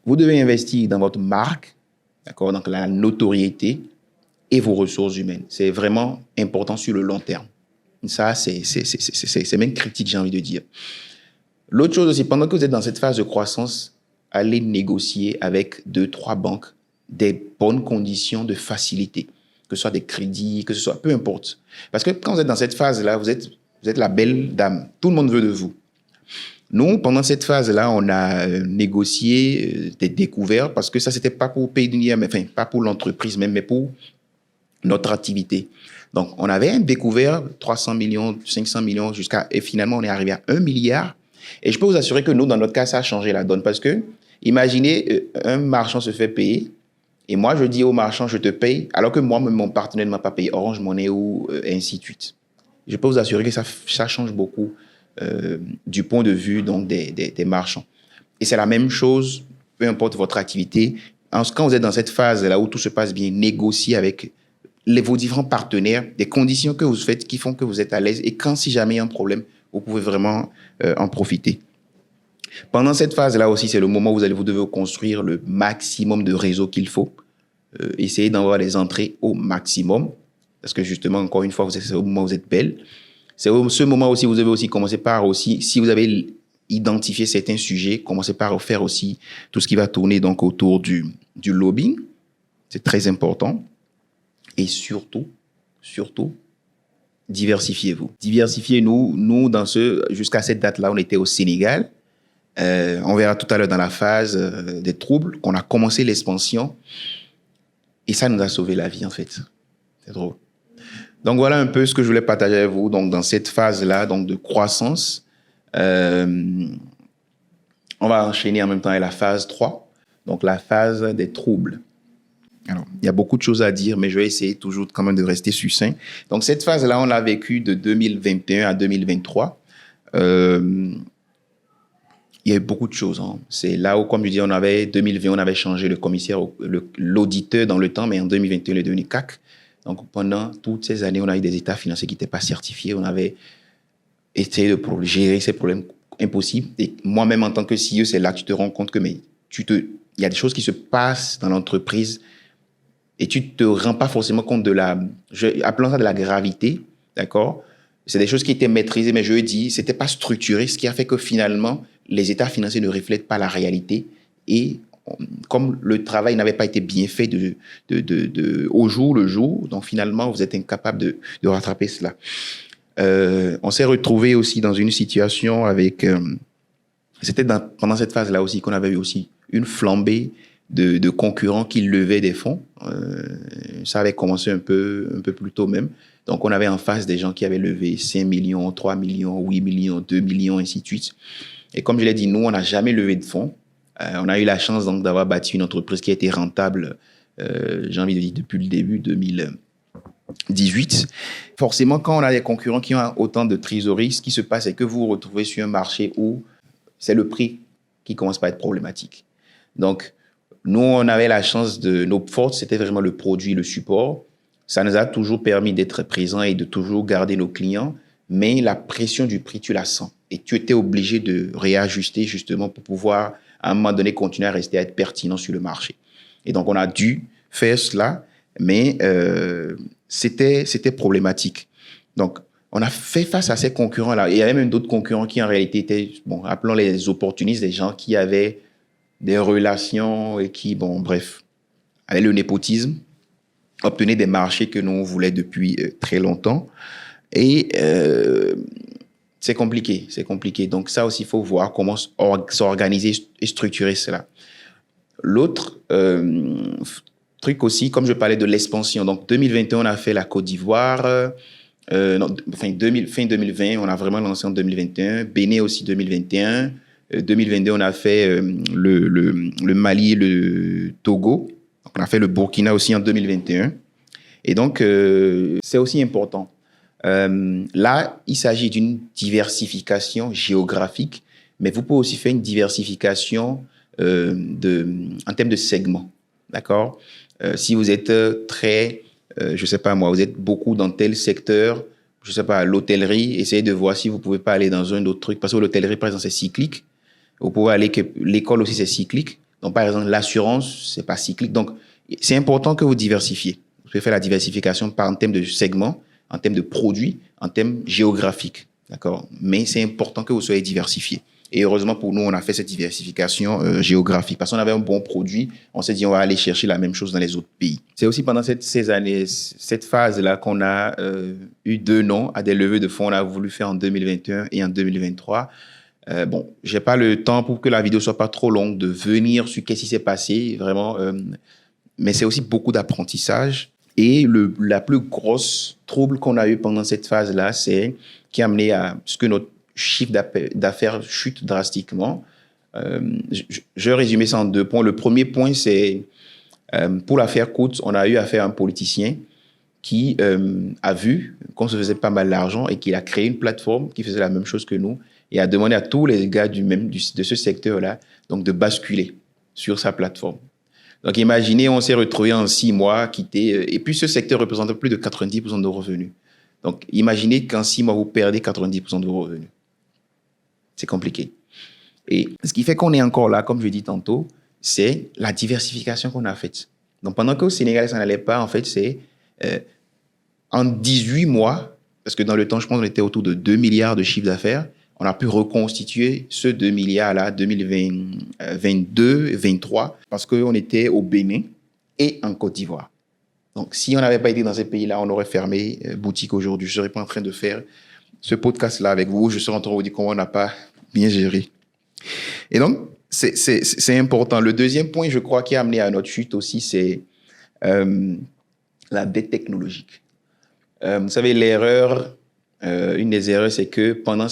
Vous devez investir dans votre marque, d'accord, donc la notoriété et vos ressources humaines. C'est vraiment important sur le long terme. Ça, c'est même critique, j'ai envie de dire. L'autre chose aussi, pendant que vous êtes dans cette phase de croissance, allez négocier avec 2-3 banques des bonnes conditions de facilité, que ce soit des crédits, que ce soit, peu importe. Parce que quand vous êtes dans cette phase-là, vous êtes la belle dame. Tout le monde veut de vous. Nous, pendant cette phase-là, on a négocié des découvertes parce que ça, c'était pas pour payer, enfin, pas pour l'entreprise même, mais pour notre activité. Donc, on avait un découvert 300 millions, 500 millions et finalement, on est arrivé à 1 milliard. Et je peux vous assurer que nous, dans notre cas, ça a changé la donne parce que, imaginez, un marchand se fait payer et moi, je dis au marchand, je te paye, alors que moi, mon partenaire ne m'a pas payé, Orange Money ou ainsi de suite. Je peux vous assurer que ça change beaucoup du point de vue donc, des marchands. Et c'est la même chose, peu importe votre activité. Quand vous êtes dans cette phase-là où tout se passe bien, négociez avec vos différents partenaires des conditions que vous faites qui font que vous êtes à l'aise. Et quand, si jamais il y a un problème, vous pouvez vraiment en profiter. Pendant cette phase-là aussi, c'est le moment où vous devez construire le maximum de réseaux qu'il faut. essayez d'avoir les entrées au maximum. Parce que justement, encore une fois, c'est au moment où vous êtes belle. C'est ce moment aussi, vous devez aussi commencer par aussi, si vous avez identifié certains sujets, commencez par faire aussi tout ce qui va tourner donc autour du lobbying. C'est très important. Et surtout, diversifiez-vous. Diversifiez-nous. Nous, jusqu'à cette date-là, on était au Sénégal. On verra tout à l'heure dans la phase des troubles qu'on a commencé l'expansion. Et ça nous a sauvé la vie, en fait. C'est drôle. Donc, voilà un peu ce que je voulais partager avec vous. Donc, dans cette phase-là, donc de croissance, on va enchaîner en même temps avec la phase 3, donc la phase des troubles. Alors, il y a beaucoup de choses à dire, mais je vais essayer toujours quand même de rester succinct. Donc, cette phase-là, on l'a vécue de 2021 à 2023. Il y a eu beaucoup de choses. Hein. C'est là où, comme je dis, 2020, on avait changé le commissaire, l'auditeur dans le temps, mais en 2021, il est devenu CAC. Donc, pendant toutes ces années, on a eu des états financiers qui n'étaient pas certifiés. On avait essayé de gérer ces problèmes impossibles. Et moi-même, en tant que CEO, c'est là que tu te rends compte que il y a des choses qui se passent dans l'entreprise et tu ne te rends pas forcément compte appelons ça de la gravité, d'accord? C'est des choses qui étaient maîtrisées, mais je dis, ce n'était pas structuré, ce qui a fait que finalement, les états financiers ne reflètent pas la réalité. Et comme le travail n'avait pas été bien fait au jour le jour, donc finalement, vous êtes incapable de rattraper cela. On s'est retrouvé aussi dans une situation avec... c'était pendant cette phase-là aussi qu'on avait eu aussi une flambée de concurrents qui levaient des fonds. Ça avait commencé un peu plus tôt même. Donc, on avait en face des gens qui avaient levé 5 millions, 3 millions, 8 millions, 2 millions, ainsi de suite. Et comme je l'ai dit, nous, on n'a jamais levé de fonds. On a eu la chance donc d'avoir bâti une entreprise qui a été rentable, j'ai envie de dire, depuis le début 2018. Forcément, quand on a des concurrents qui ont autant de trésorerie, ce qui se passe, c'est que vous vous retrouvez sur un marché où c'est le prix qui commence par être problématique. Donc, nous, on avait la chance nos forces, c'était vraiment le produit, le support. Ça nous a toujours permis d'être présents et de toujours garder nos clients, mais la pression du prix, tu la sens. Et tu étais obligé de réajuster justement pour pouvoir, à un moment donné, continuer à être pertinent sur le marché. Et donc, on a dû faire cela, mais c'était problématique. Donc, on a fait face à ces concurrents-là. Et il y avait même d'autres concurrents qui, en réalité, étaient, appelons les opportunistes, des gens qui avaient des relations et qui, bref, avaient le népotisme, obtenaient des marchés que nous, on voulait depuis très longtemps. Et c'est compliqué. Donc, ça aussi, il faut voir comment s'organiser et structurer cela. L'autre truc aussi, comme je parlais de l'expansion, donc 2021, on a fait la Côte d'Ivoire. Fin 2020, on a vraiment lancé en 2021. Bénin aussi 2021. 2022, on a fait le Mali et le Togo. Donc, on a fait le Burkina aussi en 2021. Et donc, c'est aussi important. Là, il s'agit d'une diversification géographique, mais vous pouvez aussi faire une diversification en termes de segments. D'accord? Si vous êtes très... je sais pas moi, vous êtes beaucoup dans tel secteur, je sais pas, l'hôtellerie, essayez de voir si vous pouvez pas aller dans un autre truc, parce que l'hôtellerie, par exemple, c'est cyclique. Vous pouvez aller que l'école aussi, c'est cyclique. Donc, par exemple, l'assurance, c'est pas cyclique. Donc, c'est important que vous diversifiez. Vous pouvez faire la diversification en termes de segments, en termes de produits, en termes géographiques. D'accord? Mais c'est important que vous soyez diversifié. Et heureusement pour nous, on a fait cette diversification géographique parce qu'on avait un bon produit. On s'est dit, on va aller chercher la même chose dans les autres pays. C'est aussi pendant ces années, cette phase-là qu'on a eu 2 noms à des levées de fonds. On a voulu faire en 2021 et en 2023. Je n'ai pas le temps pour que la vidéo soit pas trop longue de venir sur qu'est-ce qui s'est passé, vraiment. Mais c'est aussi beaucoup d'apprentissage. Et la plus grosse trouble qu'on a eu pendant cette phase-là, qui a amené à ce que notre chiffre d'affaires chute drastiquement. Je vais résumer ça en 2 points. Le premier point, c'est, pour la faire courte, on a eu affaire à un politicien qui a vu qu'on se faisait pas mal d'argent et qu'il a créé une plateforme qui faisait la même chose que nous et a demandé à tous les gars de ce secteur-là donc de basculer sur sa plateforme. Donc, imaginez, on s'est retrouvé en 6 mois, quitté, et puis ce secteur représente plus de 90% de nos revenus. Donc, imaginez qu'en 6 mois, vous perdez 90% de vos revenus. C'est compliqué. Et ce qui fait qu'on est encore là, comme je dis tantôt, c'est la diversification qu'on a faite. Donc, pendant qu'au Sénégal, ça n'allait pas, en fait, c'est en 18 mois, parce que dans le temps, je pense qu'on était autour de 2 milliards de chiffre d'affaires, on a pu reconstituer ce 2 milliards-là, 2022, 2023, parce qu'on était au Bénin et en Côte d'Ivoire. Donc, si on n'avait pas été dans ces pays-là, on aurait fermé boutique aujourd'hui. Je ne serais pas en train de faire ce podcast-là avec vous. Je serais en train de vous dire comment on n'a pas bien géré. Et donc, c'est important. Le deuxième point, je crois, qui a amené à notre chute aussi, c'est la dette technologique. Vous savez, une des erreurs, c'est que pendant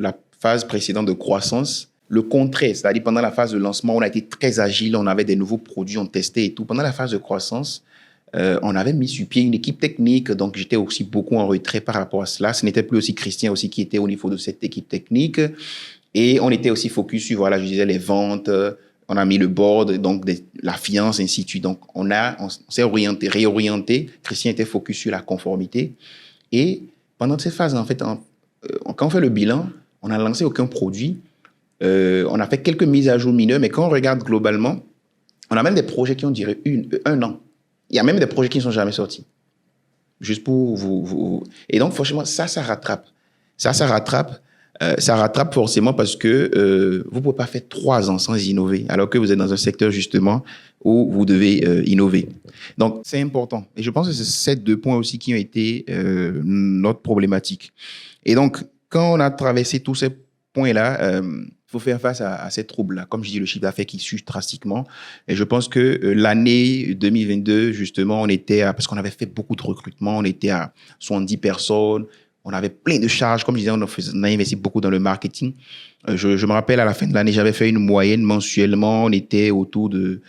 la phase précédente de croissance, le contraire, c'est-à-dire pendant la phase de lancement, on a été très agile, on avait des nouveaux produits, on testait et tout. Pendant la phase de croissance, on avait mis sur pied une équipe technique, donc j'étais aussi beaucoup en retrait par rapport à cela. Ce n'était plus aussi Christian aussi qui était au niveau de cette équipe technique. Et on était aussi focus sur, voilà, je disais, les ventes, on a mis le board, donc la finance, ainsi de suite. Donc, on s'est réorienté. Christian était focus sur la conformité. Et pendant cette phase, en fait, quand on fait le bilan, on n'a lancé aucun produit. On a fait quelques mises à jour mineures, mais quand on regarde globalement, on a même des projets qui ont duré un an. Il y a même des projets qui ne sont jamais sortis. Juste pour vous. Et donc, franchement, ça rattrape. Ça rattrape. Ça rattrape forcément parce que vous ne pouvez pas faire 3 ans sans innover, alors que vous êtes dans un secteur justement où vous devez innover. Donc, c'est important. Et je pense que c'est ces 2 points aussi qui ont été notre problématique. Et donc, quand on a traversé tous ces points-là, il faut faire face à ces troubles-là. Comme je dis, le chiffre d'affaires qui chute drastiquement. Et je pense que l'année 2022, justement, parce qu'on avait fait beaucoup de recrutements, on était à 70 personnes. On avait plein de charges. Comme je disais, on a investi beaucoup dans le marketing. Je me rappelle, à la fin de l'année, j'avais fait une moyenne mensuellement. On était autour de...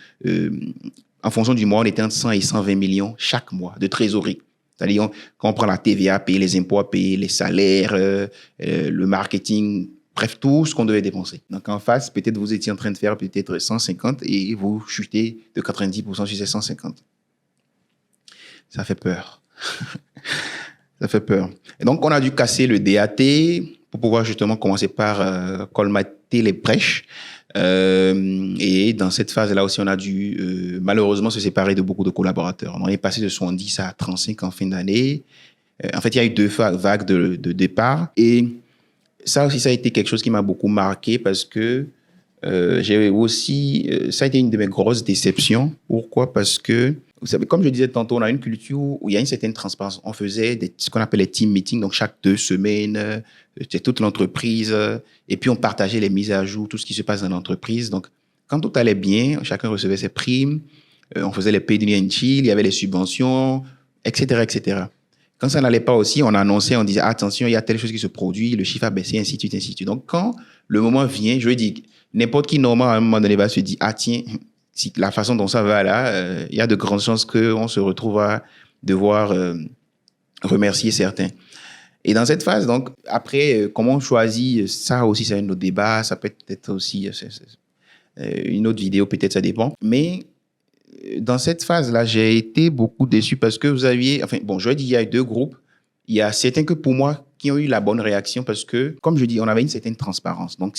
en fonction du mois, on était entre 100 et 120 millions chaque mois de trésorerie. C'est-à-dire, quand on prend la TVA, payer les impôts à payer, les salaires, le marketing, bref, tout ce qu'on devait dépenser. Donc, en face, peut-être vous étiez en train de faire peut-être 150 et vous chutez de 90% sur ces 150. Ça fait peur. Ça fait peur. Et donc, on a dû casser le DAT pour pouvoir justement commencer par colmater les brèches. Et dans cette phase-là aussi, on a dû malheureusement se séparer de beaucoup de collaborateurs. On est passé de 70 à 35 en fin d'année. En fait, il y a eu 2 vagues de départ. Et ça aussi, ça a été quelque chose qui m'a beaucoup marqué parce que j'ai aussi... ça a été une de mes grosses déceptions. Pourquoi? Parce que vous savez, comme je disais tantôt, on a une culture où il y a une certaine transparence. On faisait ce qu'on appelle les team meetings, donc chaque 2 semaines, c'est toute l'entreprise, et puis on partageait les mises à jour, tout ce qui se passe dans l'entreprise. Donc, quand tout allait bien, chacun recevait ses primes, on faisait les paid and chill, il y avait les subventions, etc., etc. Quand ça n'allait pas aussi, on annonçait, on disait attention, il y a telle chose qui se produit, le chiffre a baissé, ainsi de suite, ainsi de suite. Donc, quand le moment vient, je veux dire, n'importe qui, normalement, à un moment donné, va se dire ah tiens, si la façon dont ça va là, il y a de grandes chances qu'on se retrouve à devoir remercier certains. Et dans cette phase, donc, après, comment on choisit, ça aussi, c'est un autre débat, ça peut être aussi une autre vidéo, peut-être, ça dépend. Mais dans cette phase-là, j'ai été beaucoup déçu parce que vous aviez, enfin, bon, je dis, il y a 2 groupes. Il y a certains que pour moi, qui ont eu la bonne réaction parce que, comme je dis, on avait une certaine transparence. Donc,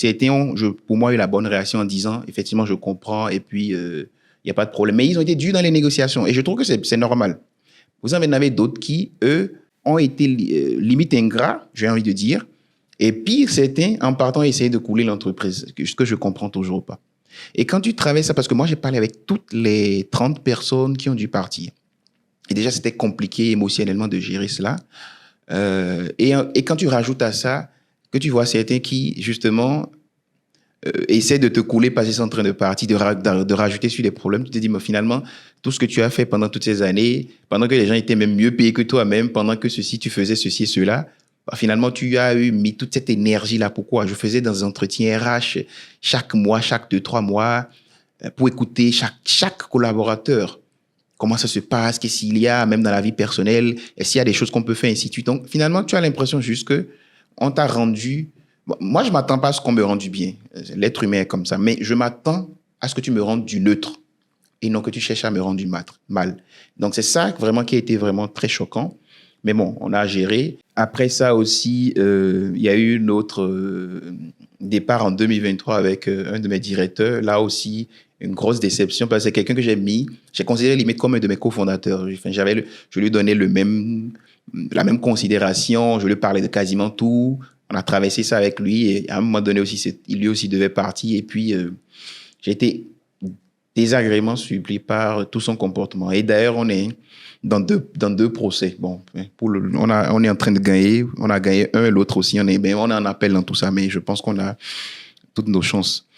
pour moi, eu la bonne réaction en disant, effectivement, je comprends et puis, il n'y a pas de problème. Mais ils ont été durs dans les négociations et je trouve que c'est normal. Vous en avez d'autres qui, eux, ont été limite ingrats, j'ai envie de dire. Et pire, certains, en partant, essayer de couler l'entreprise, ce que je comprends toujours pas. Et quand tu travailles ça, parce que moi, j'ai parlé avec toutes les 30 personnes qui ont dû partir. Et déjà, c'était compliqué émotionnellement de gérer cela. Et quand tu rajoutes à ça, que tu vois certains qui, justement, essaient de te couler parce qu'ils sont en train de partir, de rajouter sur les problèmes, tu te dis, mais finalement, tout ce que tu as fait pendant toutes ces années, pendant que les gens étaient même mieux payés que toi-même, pendant que tu faisais ceci et cela, bah, finalement, tu as mis toute cette énergie-là. Pourquoi? Je faisais dans un entretien RH chaque mois, chaque 2-3 mois, pour écouter chaque collaborateur. Comment ça se passe, qu'est-ce qu'il y a, même dans la vie personnelle, est-ce qu'il y a des choses qu'on peut faire, ainsi de suite. Donc, finalement, tu as l'impression juste qu'on t'a rendu... Bon, moi, je ne m'attends pas à ce qu'on me rende du bien. L'être humain est comme ça. Mais je m'attends à ce que tu me rendes du neutre et non que tu cherches à me rendre du mal. Donc, c'est ça vraiment qui a été vraiment très choquant. Mais bon, on a géré. Après ça aussi, il y a eu une autre départ en 2023 avec un de mes directeurs. Là aussi, une grosse déception parce que c'est quelqu'un que j'ai considéré limite comme un de mes cofondateurs. Enfin, je lui donnais la même considération, je lui parlais de quasiment tout. On a traversé ça avec lui et à un moment donné aussi, lui aussi devait partir. Et puis, j'ai été désagréablement surpris par tout son comportement. Et d'ailleurs, on est dans deux procès. Bon, on est en train de gagner. On a gagné un et l'autre aussi. On est en appel dans tout ça, mais je pense qu'on a toutes nos chances.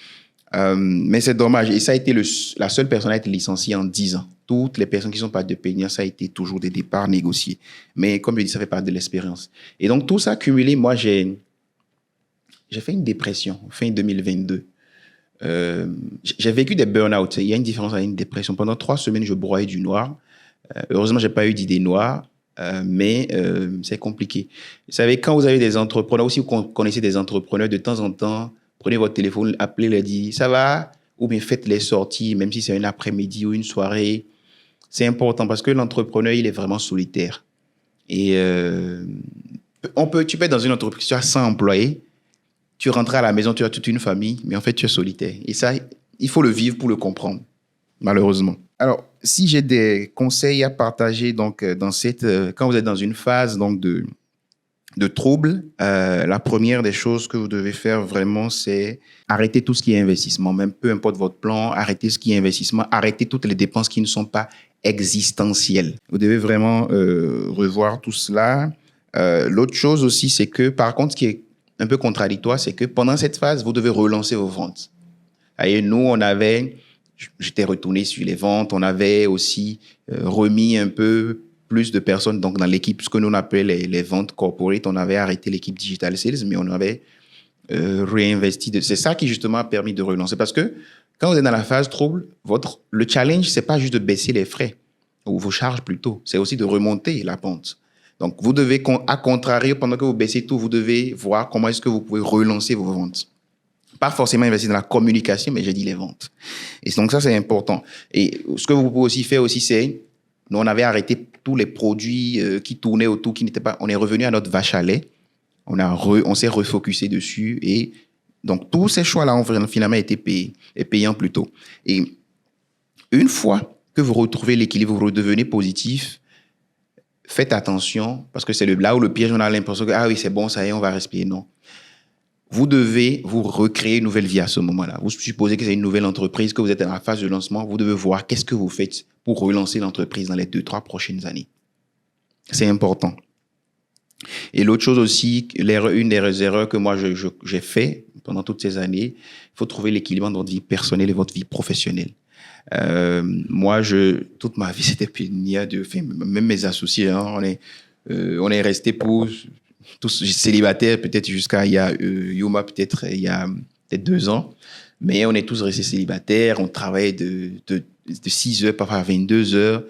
Mais c'est dommage. Et ça a été la seule personne à être licenciée en 10 ans. Toutes les personnes qui sont pas de peignants, ça a été toujours des départs négociés. Mais comme je dis, ça fait partie de l'expérience. Et donc, tout ça cumulé, moi, j'ai fait une dépression fin 2022. J'ai vécu des burn-out. Il y a une différence avec une dépression. Pendant 3 semaines, je broyais du noir. Heureusement, j'ai pas eu d'idées noires, mais c'est compliqué. Vous savez, quand vous avez des entrepreneurs, aussi vous connaissez des entrepreneurs, de temps en temps, prenez votre téléphone, appelez, leur dites, ça va? Ou bien faites les sorties, même si c'est un après-midi ou une soirée. C'est important parce que l'entrepreneur, il est vraiment solitaire. Et tu peux être dans une entreprise, tu as 100 employés, tu rentres à la maison, tu as toute une famille, mais en fait, tu es solitaire. Et ça, il faut le vivre pour le comprendre, malheureusement. Alors, si j'ai des conseils à partager donc, quand vous êtes dans une phase donc, de trouble, la première des choses que vous devez faire vraiment, c'est arrêter tout ce qui est investissement, même peu importe votre plan, arrêtez ce qui est investissement, arrêtez toutes les dépenses qui ne sont pas existentielles. Vous devez vraiment revoir tout cela. L'autre chose aussi, c'est que, par contre, ce qui est un peu contradictoire, c'est que pendant cette phase, vous devez relancer vos ventes. Et nous, j'étais retourné sur les ventes, on avait aussi remis un peu plus de personnes donc, dans l'équipe, ce que nous on appelle les ventes corporate. On avait arrêté l'équipe digital sales, mais on avait réinvesti. C'est ça qui justement a permis de relancer. Parce que quand vous êtes dans la phase trouble, le challenge, c'est pas juste de baisser les frais ou vos charges plutôt, c'est aussi de remonter la pente. Donc, vous devez, à contrario, pendant que vous baissez tout, vous devez voir comment est-ce que vous pouvez relancer vos ventes. Pas forcément investir dans la communication, mais j'ai dit les ventes. Et donc, ça, c'est important. Et ce que vous pouvez aussi faire aussi, c'est, nous, on avait arrêté tous les produits qui tournaient autour, qui n'étaient pas, on est revenu à notre vache à lait. On s'est refocusé dessus. Et donc, tous ces choix-là ont finalement été payants plutôt. Et une fois que vous retrouvez l'équilibre, vous redevenez positif, faites attention, parce que c'est là où le piège, on a l'impression que, ah oui, c'est bon, ça y est, on va respirer. Non. Vous devez vous recréer une nouvelle vie à ce moment-là. Vous supposez que c'est une nouvelle entreprise, que vous êtes dans la phase de lancement. Vous devez voir qu'est-ce que vous faites pour relancer l'entreprise dans les 2-3 prochaines années. C'est important. Et l'autre chose aussi, une des erreurs que moi j'ai fait pendant toutes ces années, il faut trouver l'équilibre entre votre vie personnelle et votre vie professionnelle. Moi, toute ma vie, c'était pénible. Même mes associés, hein, on est restés tous célibataires, peut-être jusqu'à Yuma, peut-être il y a peut-être 2 ans. Mais on est tous restés célibataires. On travaillait de 6 heures, parfois à 22 heures,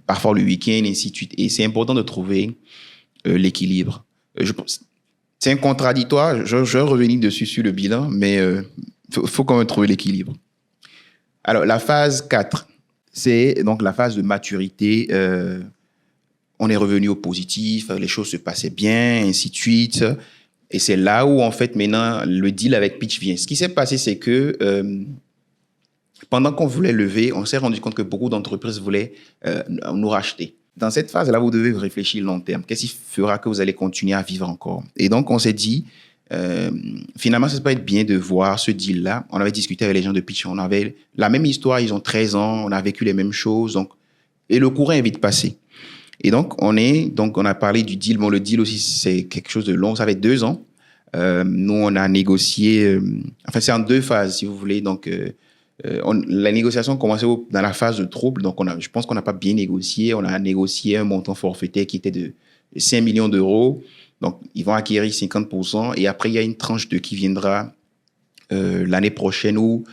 parfois le week-end, et ainsi de suite. Et c'est important de trouver l'équilibre. C'est un contradictoire. Je vais revenir dessus sur le bilan, mais faut quand même trouver l'équilibre. Alors, la phase 4, c'est donc la phase de maturité. On est revenu au positif, les choses se passaient bien, ainsi de suite. Et c'est là où, en fait, maintenant, le deal avec Pitch vient. Ce qui s'est passé, c'est que pendant qu'on voulait lever, on s'est rendu compte que beaucoup d'entreprises voulaient nous racheter. Dans cette phase-là, vous devez réfléchir long terme. Qu'est-ce qui fera que vous allez continuer à vivre encore? Et donc, on s'est dit, finalement, ça peut être bien de voir ce deal-là. On avait discuté avec les gens de Pitch. On avait la même histoire. Ils ont 13 ans. On a vécu les mêmes choses. Donc, et le courant est vite passé. Et donc, on a parlé du deal. Bon, le deal aussi, c'est quelque chose de long. Ça fait 2 ans. Nous, on a négocié. Enfin, c'est en 2 phases, si vous voulez. Donc, la négociation commençait dans la phase de trouble. Donc, je pense qu'on n'a pas bien négocié. On a négocié un montant forfaitaire qui était de 5 millions d'euros. Donc, ils vont acquérir 50%. Et après, il y a une tranche qui viendra l'année prochaine où,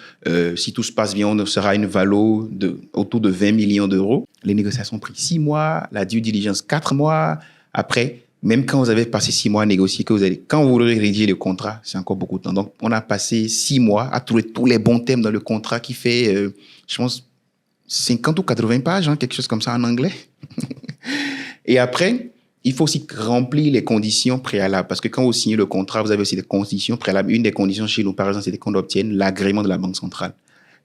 si tout se passe bien, on sera une valo autour de 20 millions d'euros. Les négociations ont pris 6 mois, la due diligence 4 mois. Après, même quand vous avez passé 6 mois à négocier, quand vous rédigez le contrat, c'est encore beaucoup de temps. Donc, on a passé 6 mois à trouver tous les bons thèmes dans le contrat qui fait, je pense, 50 ou 80 pages, hein, quelque chose comme ça en anglais. Et après, il faut aussi remplir les conditions préalables. Parce que quand vous signez le contrat, vous avez aussi des conditions préalables. Une des conditions chez nous, par exemple, c'est qu'on obtienne l'agrément de la Banque centrale.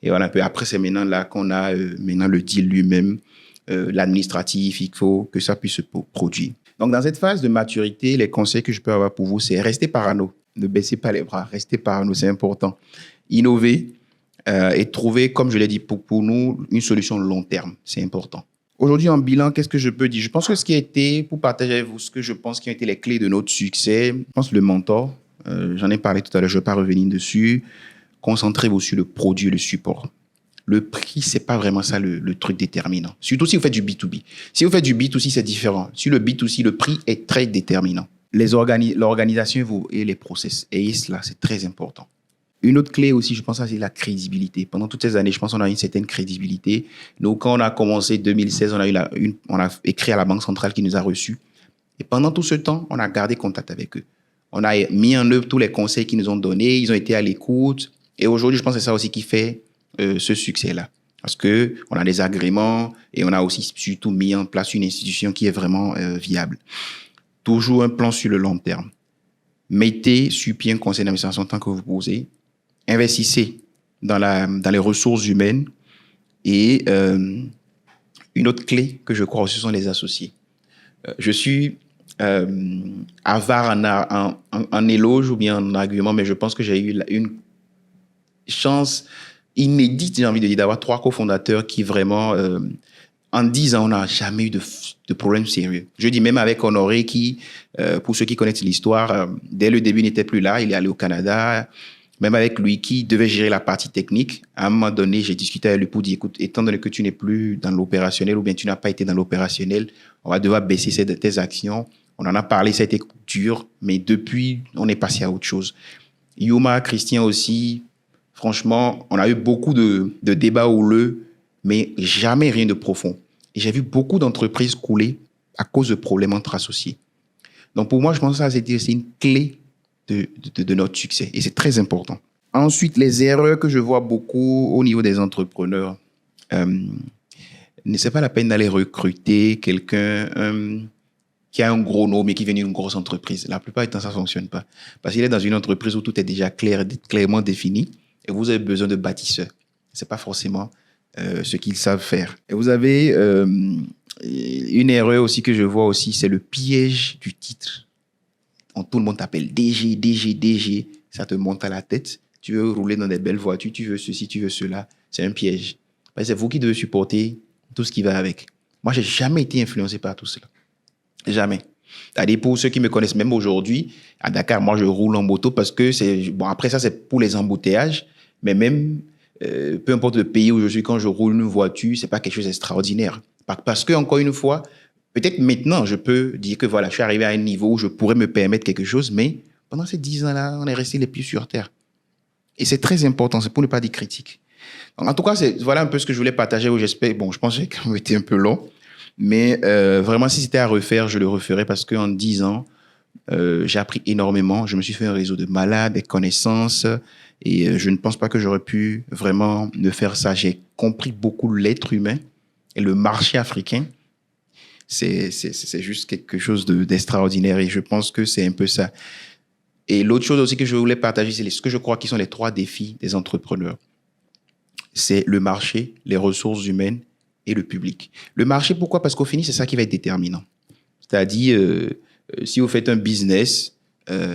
Et voilà un peu. Après, c'est maintenant là qu'on a maintenant le deal lui-même, l'administratif, il faut que ça puisse se produire. Donc, dans cette phase de maturité, les conseils que je peux avoir pour vous, c'est rester parano. Ne baissez pas les bras, restez parano, c'est important. Innover et trouver, comme je l'ai dit, pour nous, une solution long terme. C'est important. Aujourd'hui, en bilan, qu'est-ce que je peux dire? Je pense que ce qui a été, pour partager avec vous, ce que je pense qui ont été les clés de notre succès, je pense le mentor. J'en ai parlé tout à l'heure, je ne vais pas revenir dessus. Concentrez-vous sur le produit et le support. Le prix, c'est pas vraiment ça le truc déterminant. Surtout si vous faites du B2B. Si vous faites du B2C, c'est différent. Sur le B2C, le prix est très déterminant. L'organisation et les process. Et cela, c'est très important. Une autre clé aussi, je pense, c'est la crédibilité. Pendant toutes ces années, je pense qu'on a une certaine crédibilité. Nous, quand on a commencé 2016, on a écrit à la Banque centrale qui nous a reçus. Et pendant tout ce temps, on a gardé contact avec eux. On a mis en œuvre tous les conseils qu'ils nous ont donnés. Ils ont été à l'écoute. Et aujourd'hui, je pense que c'est ça aussi qui fait ce succès-là. Parce qu'on a des agréments et on a aussi surtout mis en place une institution qui est vraiment viable. Toujours un plan sur le long terme. Mettez sur pied un conseil d'administration tant que vous posez. Investissez dans les ressources humaines. Et une autre clé que je crois aussi sont les associés. Je suis avare en éloge ou bien en argument, mais je pense que j'ai eu une chance inédite, j'ai envie de dire, d'avoir 3 cofondateurs qui vraiment, en 10 ans, on n'a jamais eu de problème sérieux. Je dis même avec Honoré qui, pour ceux qui connaissent l'histoire, dès le début, n'était plus là, il est allé au Canada. Même avec lui qui devait gérer la partie technique, à un moment donné, j'ai discuté avec lui pour dire, écoute, étant donné que tu n'es plus dans l'opérationnel ou bien tu n'as pas été dans l'opérationnel, on va devoir baisser tes actions. On en a parlé, ça a été dur, mais depuis, on est passé à autre chose. Yuma, Christian aussi, franchement, on a eu beaucoup de débats houleux, mais jamais rien de profond. Et j'ai vu beaucoup d'entreprises couler à cause de problèmes entre associés. Donc pour moi, je pense que ça, c'est une clé de notre succès. Et c'est très important. Ensuite, les erreurs que je vois beaucoup au niveau des entrepreneurs, c'est pas la peine d'aller recruter quelqu'un qui a un gros nom mais qui vient d'une grosse entreprise. La plupart du temps, ça ne fonctionne pas. Parce qu'il est dans une entreprise où tout est déjà clairement défini et vous avez besoin de bâtisseurs. Ce n'est pas forcément ce qu'ils savent faire. Et vous avez une erreur aussi que je vois aussi, c'est le piège du titre. Tout le monde t'appelle DG, DG, DG. Ça te monte à la tête. Tu veux rouler dans des belles voitures, tu veux ceci, tu veux cela. C'est un piège. C'est vous qui devez supporter tout ce qui va avec. Moi, je n'ai jamais été influencé par tout cela. Jamais. C'est-à-dire, pour ceux qui me connaissent même aujourd'hui, à Dakar, moi, je roule en moto parce que c'est... Bon, après ça, c'est pour les embouteillages. Mais même, peu importe le pays où je suis, quand je roule une voiture, ce n'est pas quelque chose d'extraordinaire. Parce que, encore une fois, peut-être maintenant, je peux dire que voilà, je suis arrivé à un niveau où je pourrais me permettre quelque chose, mais pendant ces 10 ans-là, on est resté les pieds sur terre. Et c'est très important, c'est pour ne pas dire critique. Donc, en tout cas, voilà un peu ce que je voulais partager. J'espère, bon, je pense que j'ai quand même été un peu long, mais vraiment, si c'était à refaire, je le referais parce qu'en 10 ans, j'ai appris énormément. Je me suis fait un réseau de malades, des connaissances, et je ne pense pas que j'aurais pu vraiment ne faire ça. J'ai compris beaucoup l'être humain et le marché africain. C'est juste quelque chose d'extraordinaire et je pense que c'est un peu ça. Et l'autre chose aussi que je voulais partager, c'est ce que je crois qui sont les 3 défis des entrepreneurs. C'est le marché, les ressources humaines et le public. Le marché, pourquoi? Parce qu'au final, c'est ça qui va être déterminant. C'est-à-dire, si vous faites un business,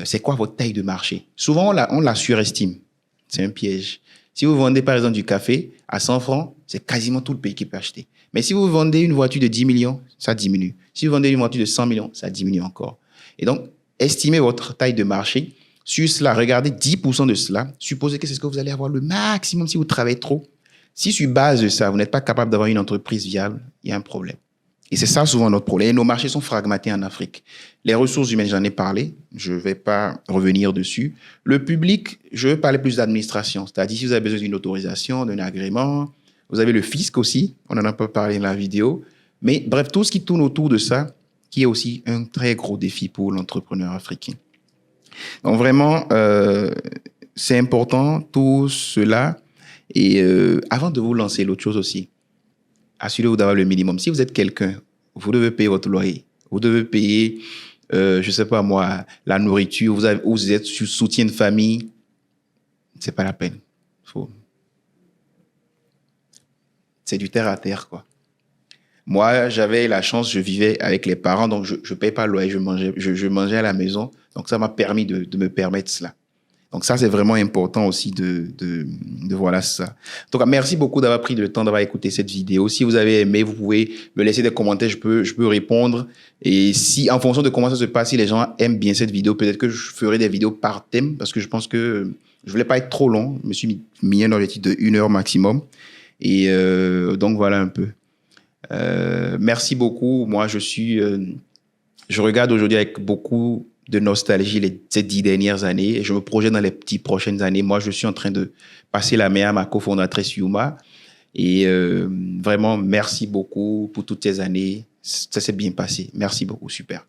c'est quoi votre taille de marché? Souvent, on la surestime. C'est un piège. Si vous vendez par exemple du café à 100 francs, c'est quasiment tout le pays qui peut acheter. Mais si vous vendez une voiture de 10 millions, ça diminue. Si vous vendez une voiture de 100 millions, ça diminue encore. Et donc, estimez votre taille de marché. Sur cela, regardez 10% de cela. Supposez que c'est ce que vous allez avoir le maximum si vous travaillez trop. Si sur base de ça, vous n'êtes pas capable d'avoir une entreprise viable, il y a un problème. Et c'est ça souvent notre problème. Et nos marchés sont fragmentés en Afrique. Les ressources humaines, j'en ai parlé. Je ne vais pas revenir dessus. Le public, je veux parler plus d'administration. C'est-à-dire si vous avez besoin d'une autorisation, d'un agrément. Vous avez le fisc aussi. On n'en a pas parlé dans la vidéo. Mais bref, tout ce qui tourne autour de ça, qui est aussi un très gros défi pour l'entrepreneur africain. Donc vraiment, c'est important tout cela. Et avant de vous lancer, l'autre chose aussi, assurez-vous d'avoir le minimum. Si vous êtes quelqu'un, vous devez payer votre loyer. Vous devez payer, je ne sais pas moi, la nourriture. Vous êtes sous soutien de famille. Ce n'est pas la peine. c'est du terre à terre, quoi. Moi, j'avais la chance, je vivais avec les parents, donc je ne paye pas le loyer, je mangeais à la maison. Donc, ça m'a permis de me permettre cela. Donc, ça, c'est vraiment important aussi de voilà ça. En tout cas, merci beaucoup d'avoir pris le temps d'avoir écouté cette vidéo. Si vous avez aimé, vous pouvez me laisser des commentaires, je peux répondre. Et si, en fonction de comment ça se passe, si les gens aiment bien cette vidéo, peut-être que je ferai des vidéos par thème parce que je pense que je voulais pas être trop long. Je me suis mis un objectif de 1 heure maximum. Et donc, voilà un peu. Merci beaucoup. Moi, je regarde aujourd'hui avec beaucoup de nostalgie ces 10 dernières années et je me projette dans les 10 prochaines années. Moi, je suis en train de passer la main à ma cofondatrice Yuma et vraiment, merci beaucoup pour toutes ces années. Ça s'est bien passé. Merci beaucoup. Super.